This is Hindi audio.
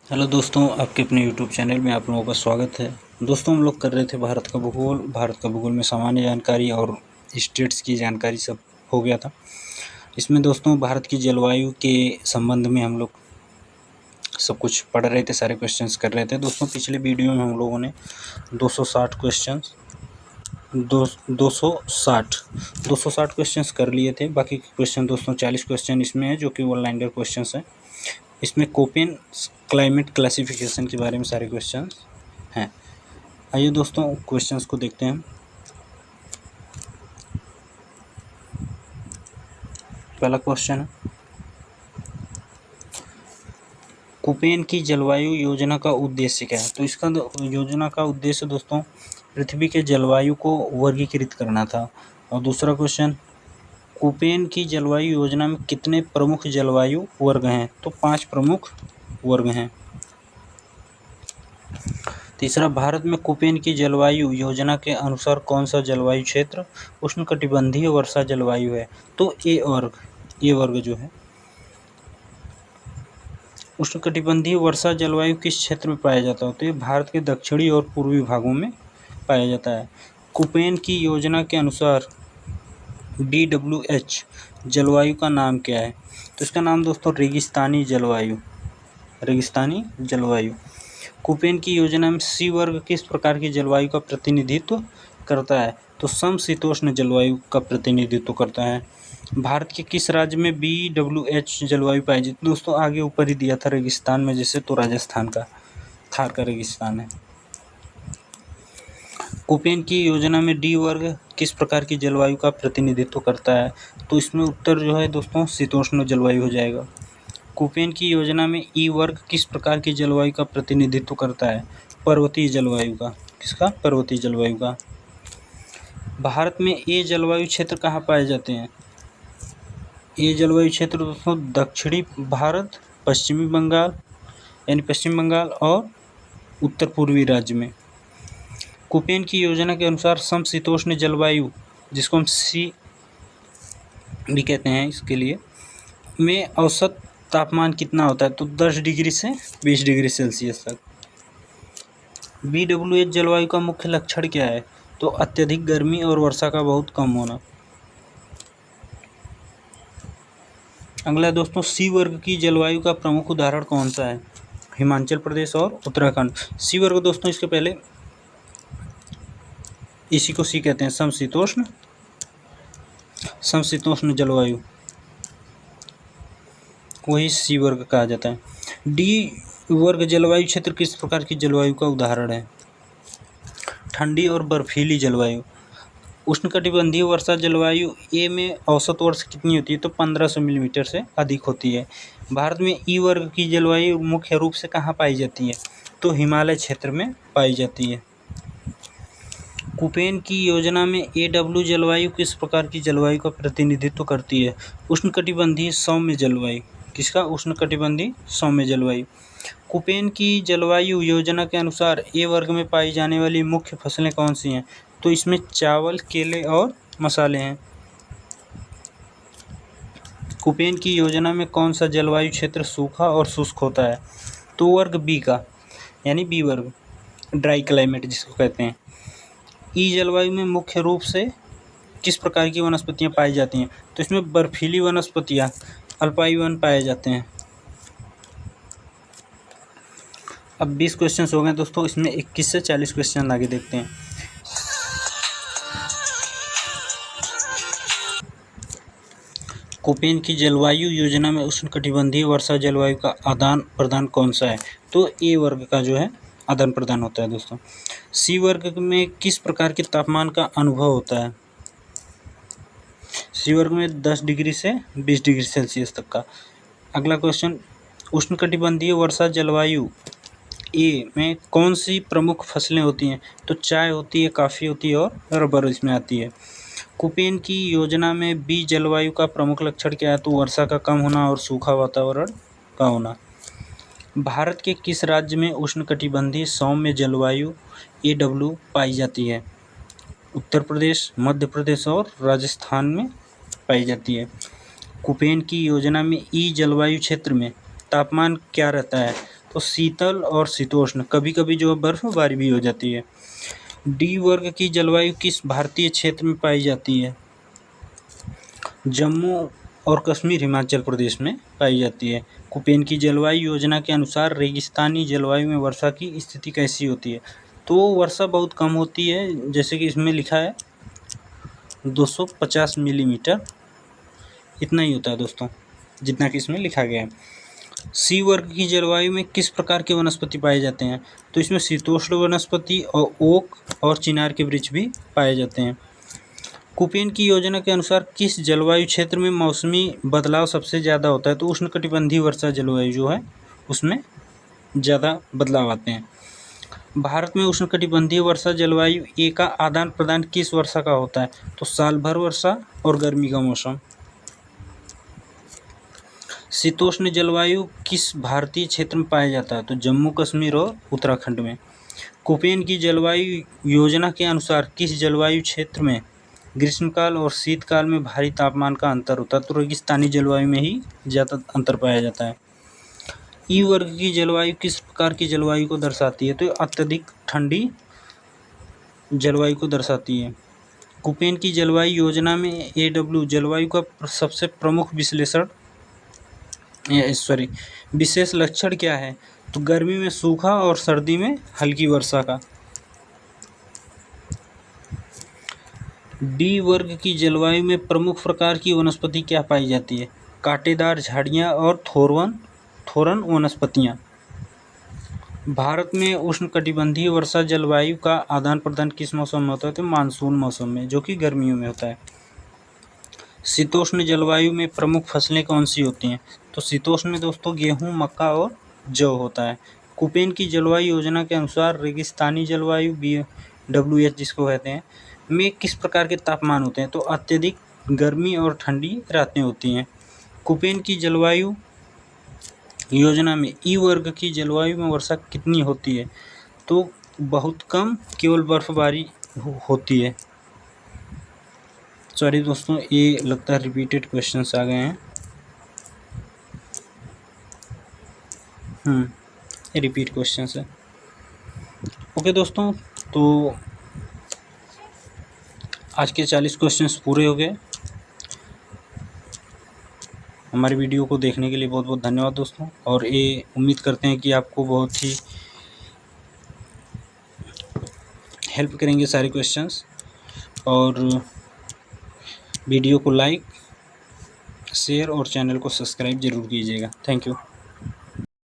हेलो दोस्तों, आपके अपने यूट्यूब चैनल में आप लोगों का स्वागत है। दोस्तों, हम लोग कर रहे थे भारत का भूगोल में सामान्य जानकारी और स्टेट्स की जानकारी सब हो गया था। इसमें दोस्तों भारत की जलवायु के संबंध में हम लोग सब कुछ पढ़ रहे थे, सारे क्वेश्चंस कर रहे थे। दोस्तों, पिछले वीडियो में हम लोगों ने 260 क्वेश्चंस 260 क्वेश्चंस कर लिए थे। बाकी क्वेश्चन दोस्तों 40 क्वेश्चन इसमें है जो कि वन लाइनर क्वेश्चंस हैं। इसमें कोपेन क्लाइमेट क्लासिफिकेशन के बारे में सारे क्वेश्चंस हैं। आइए दोस्तों क्वेश्चंस को देखते हैं। पहला क्वेश्चन है, कोपेन की जलवायु योजना का उद्देश्य क्या है? तो इसका योजना का उद्देश्य दोस्तों पृथ्वी के जलवायु को वर्गीकृत करना था। और दूसरा क्वेश्चन, कोपेन की जलवायु योजना में कितने प्रमुख जलवायु वर्ग हैं? तो 5 प्रमुख वर्ग हैं। तीसरा, भारत में कोपेन की जलवायु योजना के अनुसार कौन सा जलवायु क्षेत्र उष्णकटिबंधीय वर्षा जलवायु है? तो ए वर्ग जो है उष्णकटिबंधीय वर्षा जलवायु किस क्षेत्र में पाया जाता है? तो ये भारत के दक्षिणी और पूर्वी भागों में पाया जाता है। कोपेन की योजना के अनुसार DWH जलवायु का नाम क्या है? तो इसका नाम दोस्तों रेगिस्तानी जलवायु। कोपेन की योजना में सी वर्ग किस प्रकार की जलवायु का प्रतिनिधित्व करता है? तो समशीतोष्ण जलवायु का प्रतिनिधित्व करता है। भारत के किस राज्य में BWH जलवायु पाई जाती है? दोस्तों आगे ऊपर ही दिया था रेगिस्तान में, जैसे तो राजस्थान का थार का रेगिस्तान है। कोपेन की योजना में डी वर्ग किस प्रकार की जलवायु का प्रतिनिधित्व करता है? तो इसमें उत्तर जो है दोस्तों शीतोष्ण जलवायु हो जाएगा। कोपेन की योजना में ई वर्ग किस प्रकार की जलवायु का प्रतिनिधित्व करता है? पर्वतीय जलवायु का। किसका? पर्वतीय जलवायु का। भारत में ये जलवायु क्षेत्र कहाँ पाए जाते हैं? ये जलवायु क्षेत्र दोस्तों दक्षिणी भारत, पश्चिम बंगाल और उत्तर पूर्वी राज्य में। कोपेन की योजना के अनुसार समशीतोष्ण जलवायु, जिसको हम सी भी कहते हैं इसके लिए, में औसत तापमान कितना होता है? तो 10 डिग्री से 20 डिग्री सेल्सियस तक। BWH जलवायु का मुख्य लक्षण क्या है? तो अत्यधिक गर्मी और वर्षा का बहुत कम होना। अगला दोस्तों, सी वर्ग की जलवायु का प्रमुख उदाहरण कौन सा है? हिमाचल प्रदेश और उत्तराखंड। सी वर्ग दोस्तों इसके पहले इसी को सी कहते हैं, समशीतोष्ण जलवायु, वही सी वर्ग कहा जाता है। डी वर्ग जलवायु क्षेत्र किस प्रकार की जलवायु का उदाहरण है? ठंडी और बर्फीली जलवायु। उष्णकटिबंधीय वर्षा जलवायु ए में औसत वर्षा कितनी होती है? तो 1500 मिलीमीटर से अधिक होती है। भारत में ई वर्ग की जलवायु मुख्य रूप से कहाँ पाई जाती है? तो हिमालय क्षेत्र में पाई जाती है। कोपेन की योजना में AW जलवायु किस प्रकार की जलवायु का प्रतिनिधित्व करती है? उष्णकटिबंधीय सौम्य जलवायु। किसका? उष्णकटिबंधीय सौम्य जलवायु। कोपेन की जलवायु योजना के अनुसार ए वर्ग में पाई जाने वाली मुख्य फसलें कौन सी हैं? तो इसमें चावल, केले और मसाले हैं। कोपेन की योजना में कौन सा जलवायु क्षेत्र सूखा और शुष्क होता है? तो वर्ग बी का, यानी बी वर्ग, ड्राई क्लाइमेट जिसको कहते हैं। ई जलवायु में मुख्य रूप से किस प्रकार की वनस्पतियां पाई जाती हैं? तो इसमें बर्फीली वनस्पतियां, अल्पाई वन पाए जाते हैं। अब 20 क्वेश्चन हो गए दोस्तों, इसमें 21 से 40 क्वेश्चन आगे देखते हैं। कोपेन की जलवायु योजना में उष्णकटिबंधीय वर्षा जलवायु का आदान प्रदान कौन सा है? तो ए वर्ग का जो है आदान प्रदान होता है दोस्तों। सी वर्ग में किस प्रकार के तापमान का अनुभव होता है? सी वर्ग में 10 डिग्री से 20 डिग्री सेल्सियस तक का। अगला क्वेश्चन, उष्णकटिबंधीय वर्षा जलवायु ए में कौन सी प्रमुख फसलें होती हैं? तो चाय होती है, कॉफ़ी होती है और रबर इसमें आती है। कोपेन की योजना में बी जलवायु का प्रमुख लक्षण क्या है? तो वर्षा का कम होना और सूखा वातावरण का होना। भारत के किस राज्य में उष्णकटिबंधीय सौम्य जलवायु AW पाई जाती है? उत्तर प्रदेश, मध्य प्रदेश और राजस्थान में पाई जाती है। कोपेन की योजना में ई जलवायु क्षेत्र में तापमान क्या रहता है? तो शीतल और शीतोष्ण, कभी कभी जो बर्फबारी भी हो जाती है। डी वर्ग की जलवायु किस भारतीय क्षेत्र में पाई जाती है? जम्मू और कश्मीर हिमाचल प्रदेश में पाई जाती है। कुपेन की जलवायु योजना के अनुसार रेगिस्तानी जलवायु में वर्षा की स्थिति कैसी होती है? तो वर्षा बहुत कम होती है, जैसे कि इसमें लिखा है 250 मिलीमीटर, इतना ही होता है दोस्तों, जितना कि इसमें लिखा गया है। सी वर्ग की जलवायु में किस प्रकार के वनस्पति पाए जाते हैं? तो इसमें शीतोष्ण वनस्पति और ओक और चिनार के वृक्ष भी पाए जाते हैं। कुपेन की योजना के अनुसार किस जलवायु क्षेत्र में मौसमी बदलाव सबसे ज़्यादा होता है? तो उष्णकटिबंधीय वर्षा जलवायु जो है उसमें ज़्यादा बदलाव आते हैं। भारत में उष्णकटिबंधीय वर्षा जलवायु ए का आदान प्रदान किस वर्षा का होता है? तो साल भर वर्षा और गर्मी का मौसम। शीतोष्ण जलवायु किस भारतीय क्षेत्र में पाया जाता है? तो जम्मू कश्मीर और उत्तराखंड में। कुपेन की जलवायु योजना के अनुसार किस जलवायु क्षेत्र में ग्रीष्मकाल और शीतकाल में भारी तापमान का अंतर होता है? तो रेगिस्तानी जलवायु में ही ज़्यादा अंतर पाया जाता है। ई वर्ग की जलवायु किस प्रकार की जलवायु को दर्शाती है? तो अत्यधिक ठंडी जलवायु को दर्शाती है। कुपेन की जलवायु योजना में AW जलवायु का सबसे प्रमुख विशेष लक्षण क्या है? तो गर्मी में सूखा और सर्दी में हल्की वर्षा का। डी वर्ग की जलवायु में प्रमुख प्रकार की वनस्पति क्या पाई जाती है? कांटेदार झाड़ियाँ और थोरन वनस्पतियाँ। भारत में उष्णकटिबंधीय वर्षा जलवायु का आदान प्रदान किस मौसम में होता है? तो मानसून मौसम में, जो कि गर्मियों में होता है। शीतोष्ण जलवायु में प्रमुख फसलें कौन सी होती हैं? तो शीतोष्ण में दोस्तों गेहूँ, मक्का और जौ होता है। कुपेन की जलवायु योजना के अनुसार रेगिस्तानी जलवायु BWH जिसको कहते हैं में किस प्रकार के तापमान होते हैं? तो अत्यधिक गर्मी और ठंडी रातें होती हैं। कुपेन की जलवायु योजना में ई वर्ग की जलवायु में वर्षा कितनी होती है? तो बहुत कम, केवल बर्फबारी होती है। सॉरी दोस्तों, ये लगता है रिपीटेड क्वेश्चंस आ गए हैं। ये रिपीट क्वेश्चंस है। ओके दोस्तों, तो आज के 40 क्वेश्चंस पूरे हो गए। हमारी वीडियो को देखने के लिए बहुत बहुत धन्यवाद दोस्तों, और ये उम्मीद करते हैं कि आपको बहुत ही हेल्प करेंगे सारे क्वेश्चंस। और वीडियो को लाइक, शेयर और चैनल को सब्सक्राइब ज़रूर कीजिएगा। Thank you.